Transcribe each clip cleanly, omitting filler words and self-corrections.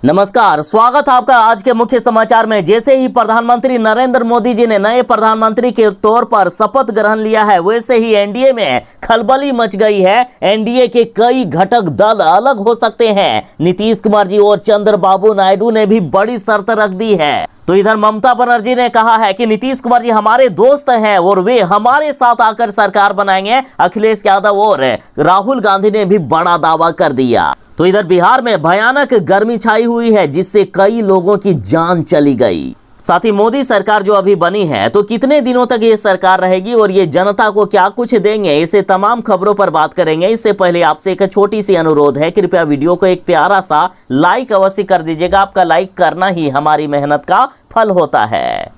नमस्कार, स्वागत है आपका आज के मुख्य समाचार में। जैसे ही प्रधानमंत्री नरेंद्र मोदी जी ने नए प्रधानमंत्री के तौर पर शपथ ग्रहण लिया है, वैसे ही एनडीए में खलबली मच गई है। एनडीए के कई घटक दल अलग हो सकते हैं। नीतीश कुमार जी और चंद्रबाबू नायडू ने भी बड़ी शर्त रख दी है। तो इधर ममता बनर्जी ने कहा है कि नीतीश कुमार जी हमारे दोस्त हैं और वे हमारे साथ आकर सरकार बनाएंगे। अखिलेश यादव और राहुल गांधी ने भी बड़ा दावा कर दिया। तो इधर बिहार में भयानक गर्मी छाई हुई है, जिससे कई लोगों की जान चली गई। साथ ही मोदी सरकार जो अभी बनी है, तो कितने दिनों तक ये सरकार रहेगी और ये जनता को क्या कुछ देंगे, इसे तमाम खबरों पर बात करेंगे। इससे पहले आपसे एक छोटी सी अनुरोध है, कृपया वीडियो को एक प्यारा सा लाइक अवश्य कर दीजिएगा। आपका लाइक करना ही हमारी मेहनत का फल होता है।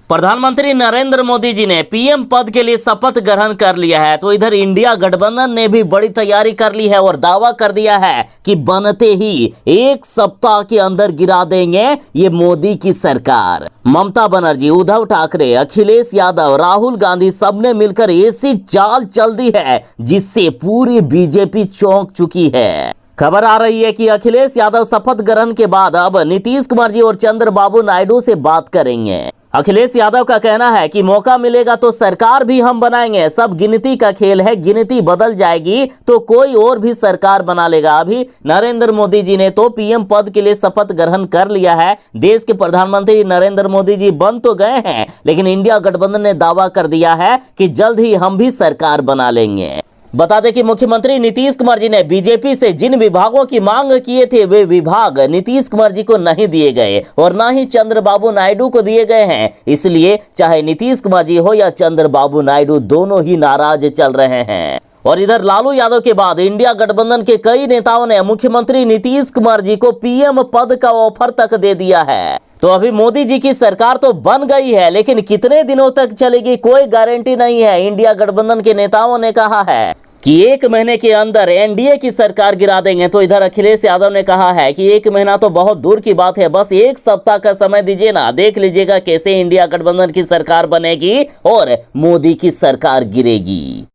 प्रधानमंत्री नरेंद्र मोदी जी ने पीएम पद के लिए शपथ ग्रहण कर लिया है। तो इधर इंडिया गठबंधन ने भी बड़ी तैयारी कर ली है और दावा कर दिया है कि बनते ही एक सप्ताह के अंदर गिरा देंगे ये मोदी की सरकार। ममता बनर्जी, उद्धव ठाकरे, अखिलेश यादव, राहुल गांधी सबने मिलकर ऐसी चाल चल दी है जिससे पूरी बीजेपी चौंक चुकी है। खबर आ रही है कि अखिलेश यादव शपथ ग्रहण के बाद अब नीतीश कुमार जी और चंद्रबाबू नायडू से बात करेंगे। अखिलेश यादव का कहना है कि मौका मिलेगा तो सरकार भी हम बनाएंगे। सब गिनती का खेल है, गिनती बदल जाएगी तो कोई और भी सरकार बना लेगा। अभी नरेंद्र मोदी जी ने तो पीएम पद के लिए शपथ ग्रहण कर लिया है। देश के प्रधानमंत्री नरेंद्र मोदी जी बन तो गए हैं, लेकिन इंडिया गठबंधन ने दावा कर दिया है कि जल्द ही हम भी सरकार बना लेंगे। बता दें कि मुख्यमंत्री नीतीश कुमार जी ने बीजेपी से जिन विभागों की मांग किए थे, वे विभाग नीतीश कुमार जी को नहीं दिए गए और ना ही चंद्रबाबू नायडू को दिए गए हैं। इसलिए चाहे नीतीश कुमार जी हो या चंद्रबाबू नायडू, दोनों ही नाराज चल रहे हैं। और इधर लालू यादव के बाद इंडिया गठबंधन के कई नेताओं ने मुख्यमंत्री नीतीश कुमार जी को पीएम पद का ऑफर तक दे दिया है। तो अभी मोदी जी की सरकार तो बन गई है, लेकिन कितने दिनों तक चलेगी कोई गारंटी नहीं है। इंडिया गठबंधन के नेताओं ने कहा है कि 1 महीने के अंदर एनडीए की सरकार गिरा देंगे। तो इधर अखिलेश यादव ने कहा है कि 1 महीना तो बहुत दूर की बात है, बस 1 सप्ताह का समय दीजिए ना, देख लीजिएगा कैसे इंडिया गठबंधन की सरकार बनेगी और मोदी की सरकार गिरेगी।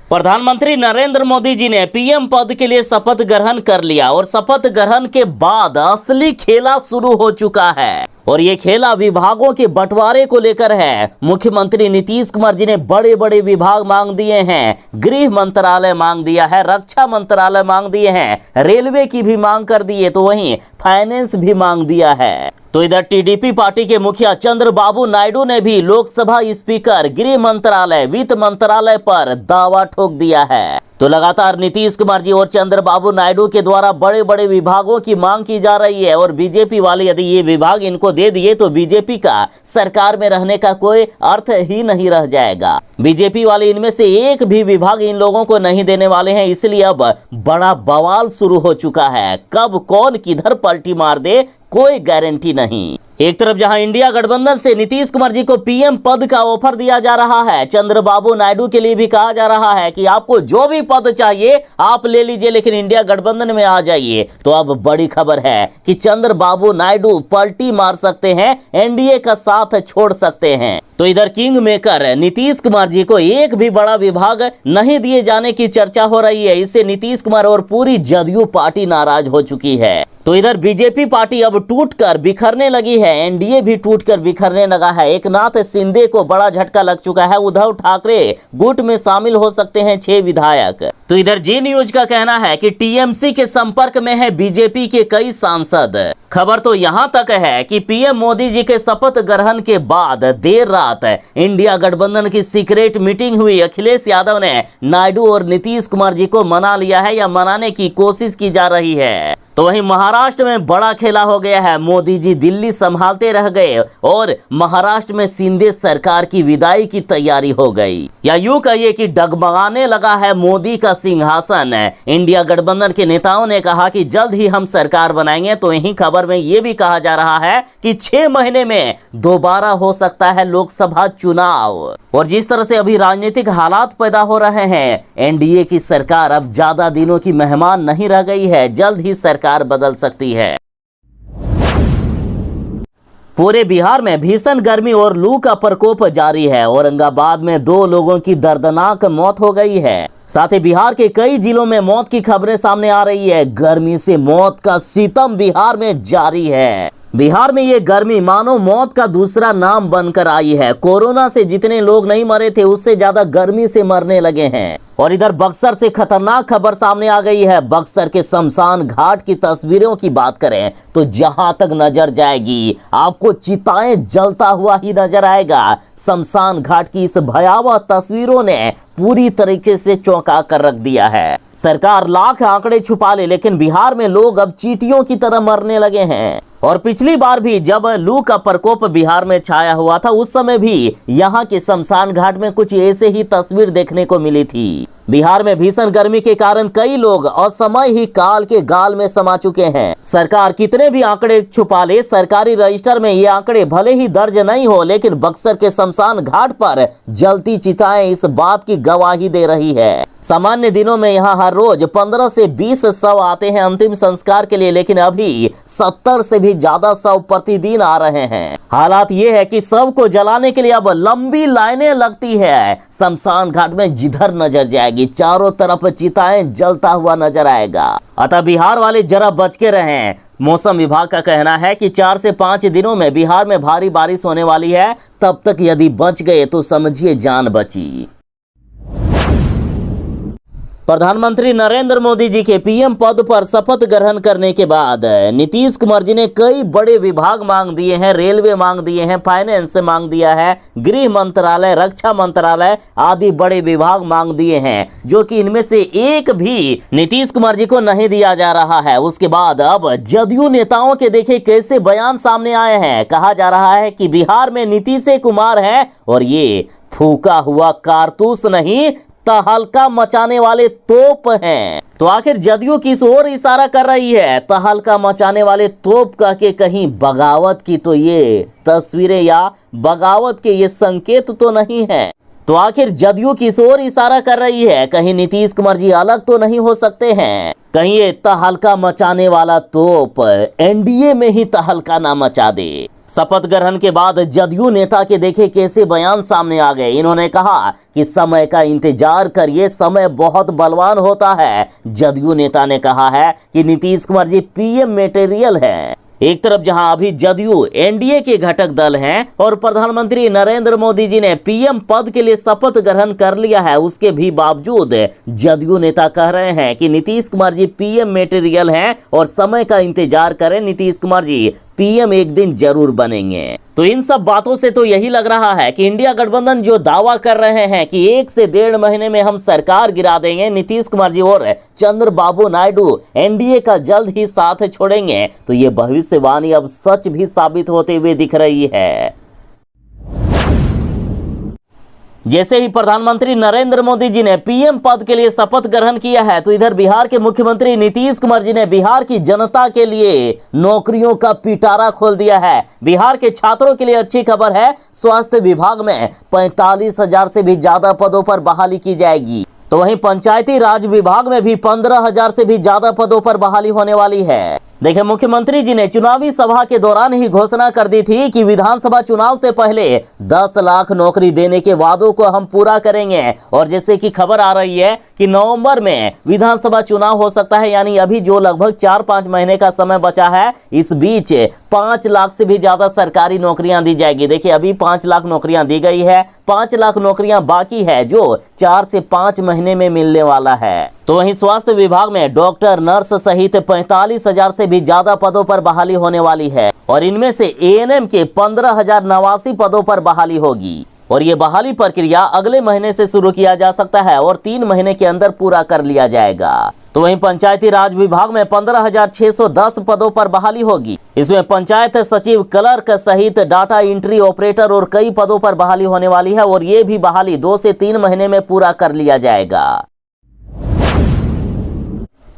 प्रधानमंत्री नरेंद्र मोदी जी ने पीएम पद के लिए शपथ ग्रहण कर लिया और शपथ ग्रहण के बाद असली खेला शुरू हो चुका है। और ये खेला विभागों के बंटवारे को लेकर है। मुख्यमंत्री नीतीश कुमार जी ने बड़े बड़े विभाग मांग दिए हैं। गृह मंत्रालय मांग दिया है, रक्षा मंत्रालय मांग दिए हैं, रेलवे की भी मांग कर दी है, तो वहीं फाइनेंस भी मांग दिया है। तो इधर टीडीपी पार्टी के मुखिया चंद्रबाबू नायडू ने भी लोकसभा स्पीकर, गृह मंत्रालय, वित्त मंत्रालय पर दावा ठोक दिया है। तो लगातार नीतीश कुमार जी और चंद्रबाबू नायडू के द्वारा बड़े बड़े विभागों की मांग की जा रही है और बीजेपी वाले यदि ये विभाग इनको दे दिए तो बीजेपी का सरकार में रहने का कोई अर्थ ही नहीं रह जाएगा। बीजेपी वाले इनमें से एक भी विभाग इन लोगों को नहीं देने वाले हैं। इसलिए अब बड़ा बवाल शुरू हो चुका है। कब कौन किधर पलटी मार दे कोई गारंटी नहीं। एक तरफ जहां इंडिया गठबंधन से नीतीश कुमार जी को पीएम पद का ऑफर दिया जा रहा है, चंद्रबाबू नायडू के लिए भी कहा जा रहा है कि आपको जो भी पद चाहिए आप ले लीजिए, लेकिन इंडिया गठबंधन में आ जाइए। तो अब बड़ी खबर है कि चंद्रबाबू नायडू पलटी मार सकते हैं, एनडीए का साथ छोड़ सकते हैं। तो इधर किंग मेकर नीतीश कुमार जी को एक भी बड़ा विभाग नहीं दिए जाने की चर्चा हो रही है। इससे नीतीश कुमार और पूरी जदयू पार्टी नाराज हो चुकी है। तो इधर बीजेपी पार्टी अब टूटकर बिखरने लगी है, एनडीए भी टूटकर बिखरने लगा है। एकनाथ शिंदे को बड़ा झटका लग चुका है। उद्धव ठाकरे गुट में शामिल हो सकते हैं 6 विधायक। तो इधर जी न्यूज का कहना है कि टीएमसी के संपर्क में है बीजेपी के कई सांसद। खबर तो यहां तक है कि पीएम मोदी जी के शपथ ग्रहण के बाद देर रात इंडिया गठबंधन की सीक्रेट मीटिंग हुई। अखिलेश यादव ने नायडू और नीतीश कुमार जी को मना लिया है या मनाने की कोशिश की जा रही है। तो वहीं महाराष्ट्र में बड़ा खेला हो गया है। मोदी जी दिल्ली संभालते रह गए और महाराष्ट्र में शिंदे सरकार की विदाई की तैयारी हो गई, या यूं कहिए कि डगमगाने लगा है मोदी का सिंहासन। इंडिया गठबंधन के नेताओं ने कहा कि जल्द ही हम सरकार बनाएंगे। तो यही खबर में यह भी कहा जा रहा है कि 6 महीने में दोबारा हो सकता है लोकसभा चुनाव। और जिस तरह से अभी राजनीतिक हालात पैदा हो रहे हैं, एनडीए की सरकार अब ज्यादा दिनों की मेहमान नहीं रह गई है, जल्द ही सरकार बदल सकती है। पूरे बिहार में भीषण गर्मी और लू का प्रकोप जारी है। औरंगाबाद में 2 लोगों की दर्दनाक मौत हो गई है। साथ ही बिहार के कई जिलों में मौत की खबरें सामने आ रही है। गर्मी से मौत का सितम बिहार में जारी है। बिहार में ये गर्मी मानो मौत का दूसरा नाम बनकर आई है। कोरोना से जितने लोग नहीं मरे थे उससे ज्यादा गर्मी से मरने लगे हैं। और इधर बक्सर से खतरनाक खबर सामने आ गई है। बक्सर के शमशान घाट की तस्वीरों की बात करें तो जहां तक नजर जाएगी आपको चिताएं जलता हुआ ही नजर आएगा। शमशान घाट की इस भयावह तस्वीरों ने पूरी तरीके से चौंका कर रख दिया है। सरकार लाख आंकड़े छुपा ले, लेकिन बिहार में लोग अब चींटियों की तरह मरने लगे हैं। और पिछली बार भी जब लू का प्रकोप बिहार में छाया हुआ था उस समय भी यहाँ के शमशान घाट में कुछ ऐसे ही तस्वीर देखने को मिली थी। बिहार में भीषण गर्मी के कारण कई लोग असमय ही काल के गाल में समा चुके हैं। सरकार कितने भी आंकड़े छुपा ले, सरकारी रजिस्टर में ये आंकड़े भले ही दर्ज नहीं हो, लेकिन बक्सर के शमशान घाट पर जलती चिताएं इस बात की गवाही दे रही है। सामान्य दिनों में यहाँ हर रोज 15 से 20 शव आते हैं अंतिम संस्कार के लिए, लेकिन अभी 70 से भी ज्यादा शव प्रतिदिन आ रहे हैं। हालात ये है कि शव को जलाने के लिए अब लंबी लाइनें लगती है। शमशान घाट में जिधर नजर जाएगी चारों तरफ चिताएं जलता हुआ नजर आएगा। अतः बिहार वाले जरा बच के रहें। मौसम विभाग का कहना है कि 4 से 5 दिनों में बिहार में भारी बारिश होने वाली है। तब तक यदि बच गए तो समझिए जान बची। प्रधानमंत्री नरेंद्र मोदी जी के पीएम पद पर शपथ ग्रहण करने के बाद नीतीश कुमार जी ने कई बड़े विभाग मांग दिए हैं। रेलवे मांग दिए हैं, फाइनेंस मांग दिया है, गृह मंत्रालय, रक्षा मंत्रालय आदि बड़े विभाग मांग दिए हैं, जो कि इनमें से एक भी नीतीश कुमार जी को नहीं दिया जा रहा है। उसके बाद अब जदयू नेताओं के देखे कैसे बयान सामने आए हैं। कहा जा रहा है कि बिहार में नीतीश कुमार है और ये फूका हुआ कारतूस नहीं, तहलका मचाने वाले तोप हैं। तो आखिर जदयू किस ओर इशारा कर रही है? तहलका मचाने वाले तोप कह के कहीं बगावत की तो ये तस्वीरें या बगावत के ये संकेत तो नहीं है। तो आखिर जदयू किस ओर इशारा कर रही है? कहीं नीतीश कुमार जी अलग तो नहीं हो सकते हैं? कहीं ये तहलका मचाने वाला तोप एनडीए में ही तहलका ना मचा दे। शपथ ग्रहण के बाद जदयू नेता के देखे कैसे बयान सामने आ गए। इन्होंने कहा कि समय का इंतजार करिए, समय बहुत बलवान होता है। जदयू नेता ने कहा है कि नीतीश कुमार जी पीएम मटेरियल है। एक तरफ जहां अभी जदयू एनडीए के घटक दल हैं और प्रधानमंत्री नरेंद्र मोदी जी ने पीएम पद के लिए शपथ ग्रहण कर लिया है, उसके भी बावजूद जदयू नेता कह रहे हैं कि नीतीश कुमार जी पीएम मटेरियल हैं और समय का इंतजार करें, नीतीश कुमार जी पीएम एक दिन जरूर बनेंगे। तो इन सब बातों से तो यही लग रहा है कि इंडिया गठबंधन जो दावा कर रहे हैं कि 1 से 1.5 महीने में हम सरकार गिरा देंगे, नीतीश कुमार जी और चंद्रबाबू नायडू एनडीए का जल्द ही साथ छोड़ेंगे, तो ये भविष्यवाणी अब सच भी साबित होते हुए दिख रही है। जैसे ही प्रधानमंत्री नरेंद्र मोदी जी ने पीएम पद के लिए शपथ ग्रहण किया है, तो इधर बिहार के मुख्यमंत्री नीतीश कुमार जी ने बिहार की जनता के लिए नौकरियों का पिटारा खोल दिया है। बिहार के छात्रों के लिए अच्छी खबर है, स्वास्थ्य विभाग में 45,000 से भी ज्यादा पदों पर बहाली की जाएगी। तो वहीं पंचायती राज विभाग में भी 15,000 से भी ज्यादा पदों पर बहाली होने वाली है। देखिए, मुख्यमंत्री जी ने चुनावी सभा के दौरान ही घोषणा कर दी थी कि विधानसभा चुनाव से पहले 10 लाख नौकरी देने के वादों को हम पूरा करेंगे। और जैसे कि खबर आ रही है कि नवंबर में विधानसभा चुनाव हो सकता है, यानी अभी जो लगभग 4-5 महीने का समय बचा है, इस बीच 5 लाख से भी ज्यादा सरकारी नौकरियां दी जाएगी। देखिए, अभी 5 लाख नौकरियां दी गई है, 5 लाख नौकरियां बाकी है जो 4 से 5 महीने में मिलने वाला है। तो वहीं स्वास्थ्य विभाग में डॉक्टर, नर्स सहित 45,000 से भी ज्यादा पदों पर बहाली होने वाली है और इनमें से एएनएम के 15,089 पदों पर बहाली होगी। और ये बहाली प्रक्रिया अगले महीने से शुरू किया जा सकता है और 3 महीने के अंदर पूरा कर लिया जाएगा। तो वहीं पंचायती राज विभाग में 15,610 पदों पर बहाली होगी। इसमें पंचायत सचिव, क्लर्क सहित डाटा एंट्री ऑपरेटर और कई पदों पर बहाली होने वाली है और ये भी बहाली 2 से 3 महीने में पूरा कर लिया जाएगा।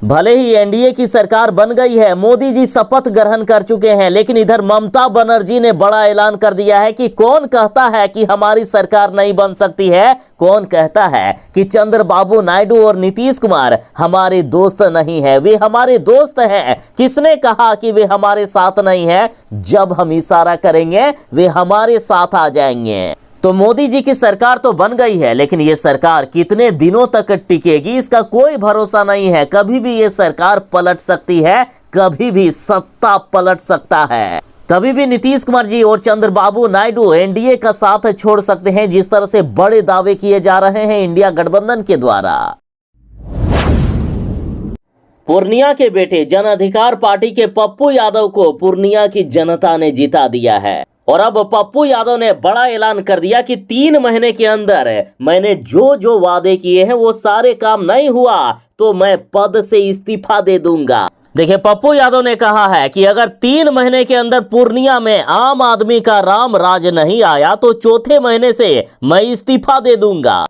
भले ही एनडीए की सरकार बन गई है, मोदी जी शपथ ग्रहण कर चुके हैं, लेकिन इधर ममता बनर्जी ने बड़ा ऐलान कर दिया है कि कौन कहता है कि हमारी सरकार नहीं बन सकती है, कौन कहता है कि चंद्रबाबू नायडू और नीतीश कुमार हमारे दोस्त नहीं है। वे हमारे दोस्त हैं। किसने कहा कि वे हमारे साथ नहीं है? जब हम इशारा करेंगे वे हमारे साथ आ जाएंगे। तो मोदी जी की सरकार तो बन गई है, लेकिन ये सरकार कितने दिनों तक टिकेगी इसका कोई भरोसा नहीं है। कभी भी ये सरकार पलट सकती है, कभी भी सत्ता पलट सकता है। कभी भी नीतीश कुमार जी और चंद्रबाबू नायडू एनडीए का साथ छोड़ सकते हैं, जिस तरह से बड़े दावे किए जा रहे हैं इंडिया गठबंधन के द्वारा। पूर्णिया के बेटे जन अधिकार पार्टी के पप्पू यादव को पूर्णिया की जनता ने जिता दिया है और अब पप्पू यादव ने बड़ा ऐलान कर दिया कि 3 महीने के अंदर मैंने जो जो वादे किए हैं वो सारे काम नहीं हुआ तो मैं पद से इस्तीफा दे दूंगा। देखिए, पप्पू यादव ने कहा है कि अगर 3 महीने के अंदर पूर्णिया में आम आदमी का राम राज नहीं आया तो चौथे महीने से मैं इस्तीफा दे दूंगा।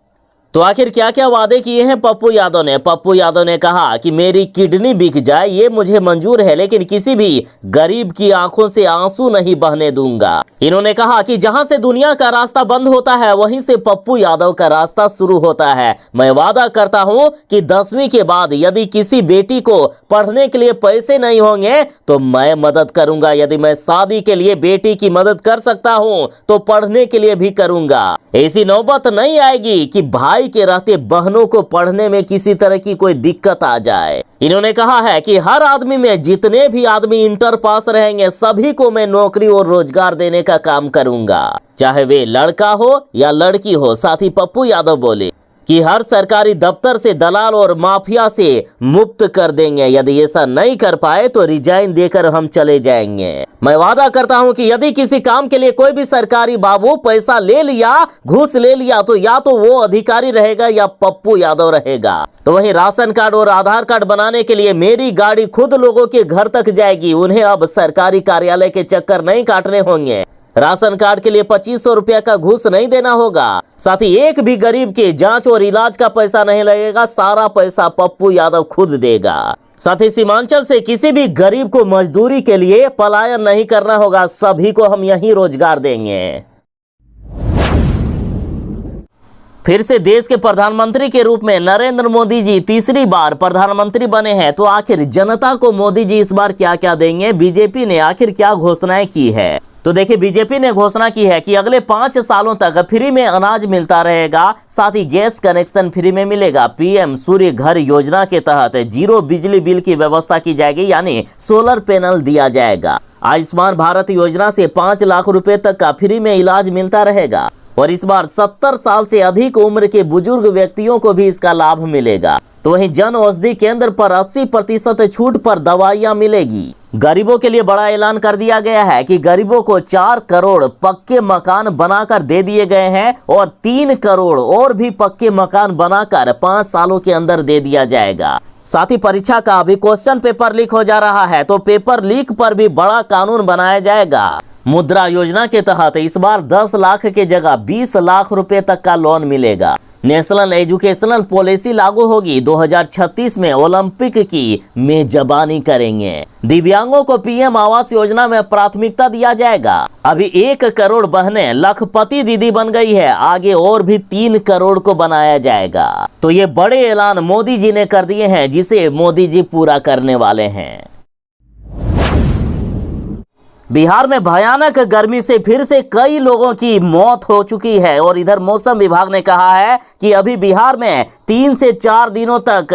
तो आखिर क्या क्या वादे किए हैं पप्पू यादव ने? पप्पू यादव ने कहा कि मेरी किडनी बिक जाए ये मुझे मंजूर है, लेकिन किसी भी गरीब की आंखों से आंसू नहीं बहने दूंगा। इन्होंने कहा कि जहां से दुनिया का रास्ता बंद होता है वहीं से पप्पू यादव का रास्ता शुरू होता है। मैं वादा करता हूं कि 10वीं के बाद यदि किसी बेटी को पढ़ने के लिए पैसे नहीं होंगे तो मैं मदद करूंगा। यदि मैं शादी के लिए बेटी की मदद कर सकता हूं तो पढ़ने के लिए भी करूंगा। ऐसी नौबत नहीं आएगी कि भाई के रहते बहनों को पढ़ने में किसी तरह की कोई दिक्कत आ जाए। इन्होंने कहा है कि हर आदमी में जितने भी आदमी इंटर पास रहेंगे सभी को मैं नौकरी और रोजगार देने का काम करूंगा, चाहे वे लड़का हो या लड़की हो। साथ ही पप्पू यादव बोले कि हर सरकारी दफ्तर से दलाल और माफिया से मुक्त कर देंगे। यदि ऐसा नहीं कर पाए तो रिजाइन देकर हम चले जाएंगे। मैं वादा करता हूं कि यदि किसी काम के लिए कोई भी सरकारी बाबू पैसा ले लिया, घूस ले लिया, तो या तो वो अधिकारी रहेगा या पप्पू यादव रहेगा। तो वहीं राशन कार्ड और आधार कार्ड बनाने के लिए मेरी गाड़ी खुद लोगों के घर तक जाएगी। उन्हें अब सरकारी कार्यालय के चक्कर नहीं काटने होंगे। राशन कार्ड के लिए 2500 रुपया का घूस नहीं देना होगा। साथ ही एक भी गरीब के जांच और इलाज का पैसा नहीं लगेगा, सारा पैसा पप्पू यादव खुद देगा। साथ ही सीमांचल से किसी भी गरीब को मजदूरी के लिए पलायन नहीं करना होगा, सभी को हम यहीं रोजगार देंगे। फिर से देश के प्रधानमंत्री के रूप में नरेंद्र मोदी जी तीसरी बार प्रधानमंत्री बने हैं। तो आखिर जनता को मोदी जी इस बार क्या क्या देंगे? बीजेपी ने आखिर क्या घोषणाएं की है? तो देखिए, बीजेपी ने घोषणा की है कि अगले 5 सालों तक फ्री में अनाज मिलता रहेगा, साथ ही गैस कनेक्शन फ्री में मिलेगा। पीएम सूर्य घर योजना के तहत 0 बिजली बिल की व्यवस्था की जाएगी, यानी सोलर पैनल दिया जाएगा। आयुष्मान भारत योजना से 5 लाख रुपए तक का फ्री में इलाज मिलता रहेगा और इस बार 70 साल से अधिक उम्र के बुजुर्ग व्यक्तियों को भी इसका लाभ मिलेगा। तो वहीं जन औषधि केंद्र पर 80% छूट पर दवाइयां मिलेगी। गरीबों के लिए बड़ा ऐलान कर दिया गया है कि गरीबों को 4 करोड़ पक्के मकान बनाकर दे दिए गए हैं और 3 करोड़ और भी पक्के मकान बनाकर 5 सालों के अंदर दे दिया जाएगा। साथ ही परीक्षा का अभी क्वेश्चन पेपर लीक हो जा रहा है, तो पेपर लीक पर भी बड़ा कानून बनाया जाएगा। मुद्रा योजना के तहत इस बार 10 लाख के जगह 20 लाख रुपए तक का लोन मिलेगा। नेशनल एजुकेशनल पॉलिसी लागू होगी। 2036 में ओलंपिक की मेजबानी करेंगे। दिव्यांगों को पीएम आवास योजना में प्राथमिकता दिया जाएगा। अभी 1 करोड़ बहनें लखपति दीदी बन गई है, आगे और भी 3 करोड़ को बनाया जाएगा। तो ये बड़े ऐलान मोदी जी ने कर दिए हैं, जिसे मोदी जी पूरा करने वाले हैं। बिहार में भयानक गर्मी से फिर से कई लोगों की मौत हो चुकी है और इधर मौसम विभाग ने कहा है कि अभी बिहार में 3 से 4 दिनों तक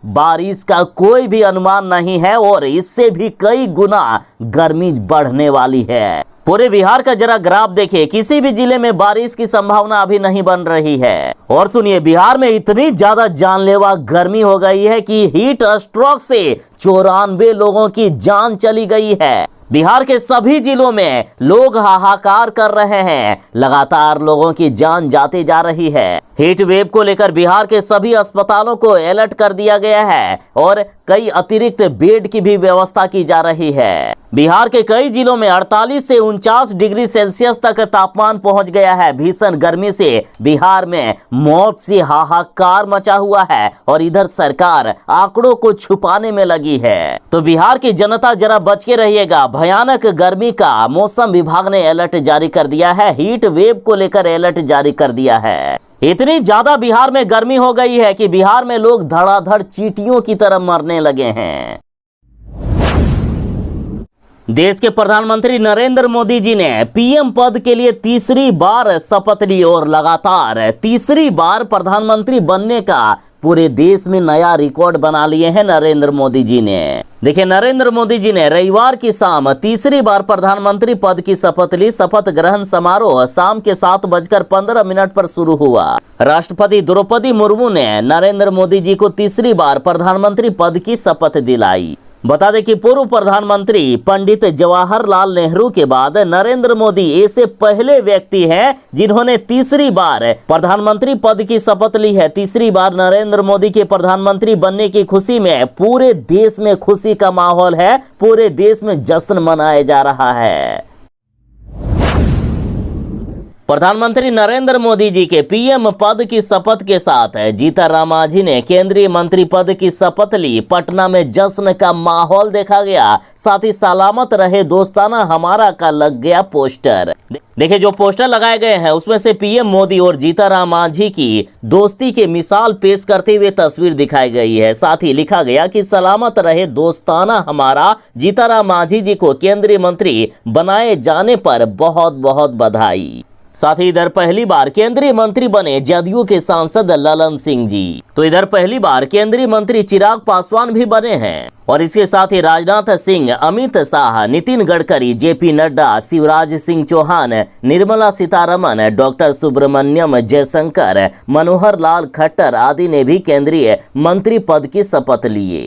बारिश का कोई भी अनुमान नहीं है और इससे भी कई गुना गर्मी बढ़ने वाली है। पूरे बिहार का जरा ग्राफ देखिए, किसी भी जिले में बारिश की संभावना अभी नहीं बन रही है। और सुनिए, बिहार में इतनी ज्यादा जानलेवा गर्मी हो गई है कि हीट स्ट्रोक से 94 लोगों की जान चली गई है। बिहार के सभी जिलों में लोग हाहाकार कर रहे हैं, लगातार लोगों की जान जाती जा रही है। हीट वेव को लेकर बिहार के सभी अस्पतालों को अलर्ट कर दिया गया है और कई अतिरिक्त बेड की भी व्यवस्था की जा रही है। बिहार के कई जिलों में 48 से 49 डिग्री सेल्सियस तक तापमान पहुंच गया है। भीषण गर्मी से बिहार में मौत से हाहाकार मचा हुआ है और इधर सरकार आंकड़ों को छुपाने में लगी है। तो बिहार की जनता जरा बच के रहिएगा। भयानक गर्मी का मौसम विभाग ने अलर्ट जारी कर दिया है। हीट वेव को लेकर अलर्ट जारी कर दिया है। इतनी ज्यादा बिहार में गर्मी हो गई है कि बिहार में लोग धड़ाधड़ चींटियों की तरह मरने लगे हैं। देश के प्रधानमंत्री नरेंद्र मोदी जी ने पीएम पद के लिए तीसरी बार शपथ ली और लगातार तीसरी बार प्रधानमंत्री बनने का पूरे देश में नया रिकॉर्ड बना लिए हैं नरेंद्र मोदी जी ने। देखिए, नरेंद्र मोदी जी ने रविवार की शाम तीसरी बार प्रधानमंत्री पद की शपथ ली। शपथ ग्रहण समारोह शाम के 7:15 पर शुरू हुआ। राष्ट्रपति द्रौपदी मुर्मू ने नरेंद्र मोदी जी को तीसरी बार प्रधानमंत्री पद की शपथ दिलाई। बता दें कि पूर्व प्रधानमंत्री पंडित जवाहरलाल नेहरू के बाद नरेंद्र मोदी ऐसे पहले व्यक्ति हैं जिन्होंने तीसरी बार प्रधानमंत्री पद की शपथ ली है। तीसरी बार नरेंद्र मोदी के प्रधानमंत्री बनने की खुशी में पूरे देश में खुशी का माहौल है। पूरे देश में जश्न मनाया जा रहा है। प्रधानमंत्री नरेंद्र मोदी जी के पीएम पद की शपथ के साथ जीतन मांझी ने केंद्रीय मंत्री पद की शपथ ली। पटना में जश्न का माहौल देखा गया। साथ ही सलामत रहे दोस्ताना हमारा का लग गया पोस्टर। देखिए, जो पोस्टर लगाए गए हैं उसमें से पीएम मोदी और जीतन मांझी की दोस्ती के मिसाल पेश करते हुए तस्वीर दिखाई गई है। साथ ही लिखा गया कि सलामत रहे दोस्ताना हमारा। जीतन मांझी जी को केंद्रीय मंत्री बनाए जाने पर बहुत बहुत बधाई। साथ ही इधर पहली बार केंद्रीय मंत्री बने जदयू के सांसद ललन सिंह जी। तो इधर पहली बार केंद्रीय मंत्री चिराग पासवान भी बने हैं। और इसके साथ ही राजनाथ सिंह, अमित शाह, नितिन गडकरी, जेपी नड्डा, शिवराज सिंह चौहान, निर्मला सीतारमण, डॉक्टर सुब्रमण्यम जयशंकर, मनोहर लाल खट्टर आदि ने भी केंद्रीय मंत्री पद की शपथ लिए।